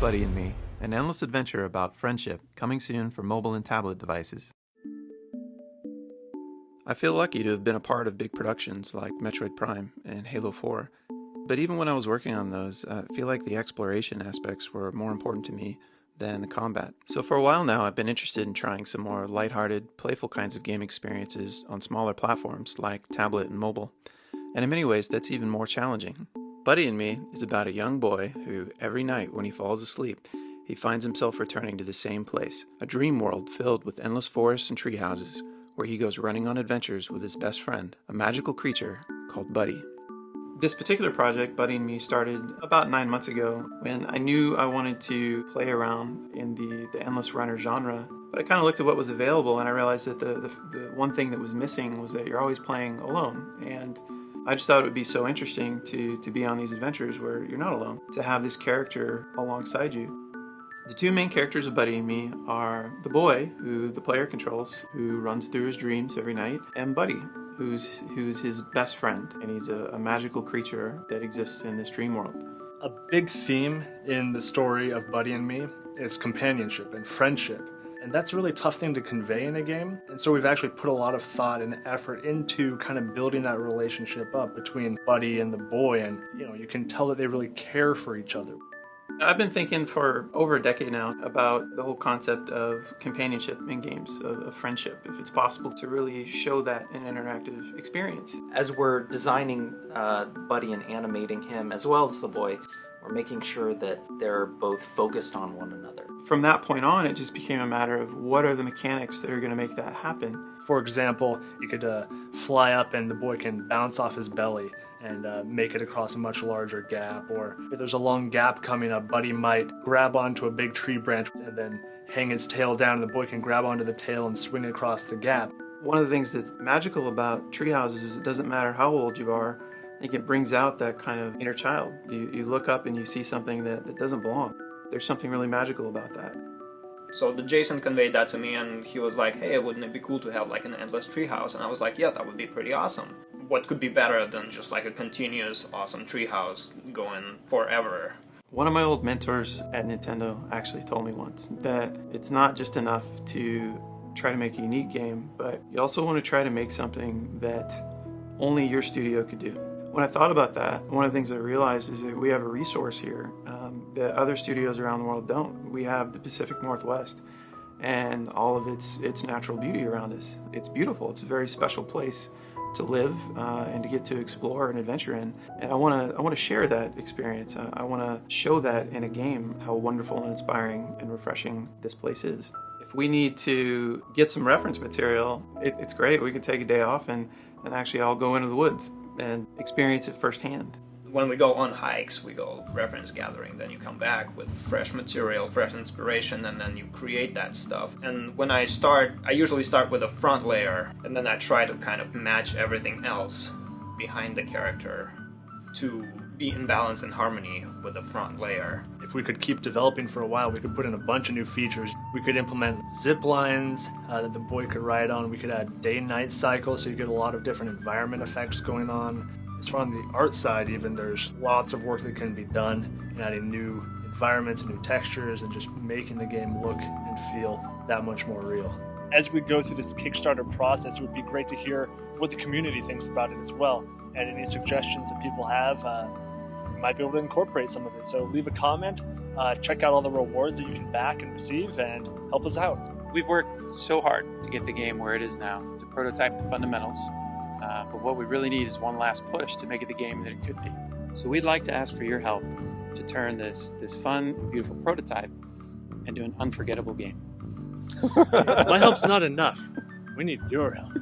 Buddy and Me, an endless adventure about friendship, coming soon for mobile and tablet devices. I feel lucky to have been a part of big productions like Metroid Prime and Halo 4, but even when I was working on those, I feel like the exploration aspects were more important to me than the combat. So for a while now, I've been interested in trying some more lighthearted, playful kinds of game experiences on smaller platforms like tablet and mobile. And in many ways, that's even more challenging. Buddy and Me is about a young boy who, every night when he falls asleep, he finds himself returning to the same place, a dream world filled with endless forests and tree houses, where he goes running on adventures with his best friend, a magical creature called Buddy. This particular project, Buddy and Me, started about 9 months ago when I knew I wanted to play around in the endless runner genre. But I kind of looked at what was available and I realized that the one thing that was missing was that you're always playing alone. And I just thought it would be so interesting to be on these adventures where you're not alone, to have this character alongside you. The two main characters of Buddy and Me are the boy, who the player controls, who runs through his dreams every night, and Buddy, who's his best friend, and he's a magical creature that exists in this dream world. A big theme in the story of Buddy and Me is companionship and friendship. And that's a really tough thing to convey in a game. And so we've actually put a lot of thought and effort into kind of building that relationship up between Buddy and the boy. And, you can tell that they really care for each other. I've been thinking for over a decade now about the whole concept of companionship in games, of friendship, if it's possible to really show that in an interactive experience. As we're designing Buddy and animating him as well as the boy, we're making sure that they're both focused on one another. From that point on, it just became a matter of what are the mechanics that are going to make that happen. For example, you could fly up and the boy can bounce off his belly and make it across a much larger gap. Or if there's a long gap coming up, Buddy might grab onto a big tree branch and then hang its tail down, and the boy can grab onto the tail and swing across the gap. One of the things that's magical about treehouses is it doesn't matter how old you are. I think it brings out that kind of inner child. You look up and you see something that doesn't belong. There's something really magical about that. So Jason conveyed that to me and he was like, hey, wouldn't it be cool to have like an endless treehouse? And I was like, yeah, that would be pretty awesome. What could be better than just like a continuous awesome treehouse going forever? One of my old mentors at Nintendo actually told me once that it's not just enough to try to make a unique game, but you also want to try to make something that only your studio could do. When I thought about that, one of the things I realized is that we have a resource here that other studios around the world don't. We have the Pacific Northwest and all of its natural beauty around us. It's beautiful. It's a very special place to live and to get to explore and adventure in. And I want to share that experience. I want to show that in a game how wonderful and inspiring and refreshing this place is. If we need to get some reference material, it's great. We can take a day off and actually all go into the woods and experience it firsthand. When we go on hikes, we go reference gathering, then you come back with fresh material, fresh inspiration, and then you create that stuff. And when I usually start with a front layer, and then I try to kind of match everything else behind the character to be in balance and harmony with the front layer. If we could keep developing for a while, we could put in a bunch of new features. We could implement zip lines that the boy could ride on. We could add day-night cycles so you get a lot of different environment effects going on. As far on the art side even, there's lots of work that can be done in adding new environments and new textures and just making the game look and feel that much more real. As we go through this Kickstarter process, it would be great to hear what the community thinks about it as well, and any suggestions that people have. We might be able to incorporate some of it. So leave a comment, check out all the rewards that you can back and receive, and help us out. We've worked so hard to get the game where it is now, to prototype the fundamentals, but what we really need is one last push to make it the game that it could be. So we'd like to ask for your help to turn this fun, beautiful prototype into an unforgettable game. My help's not enough. We need your help.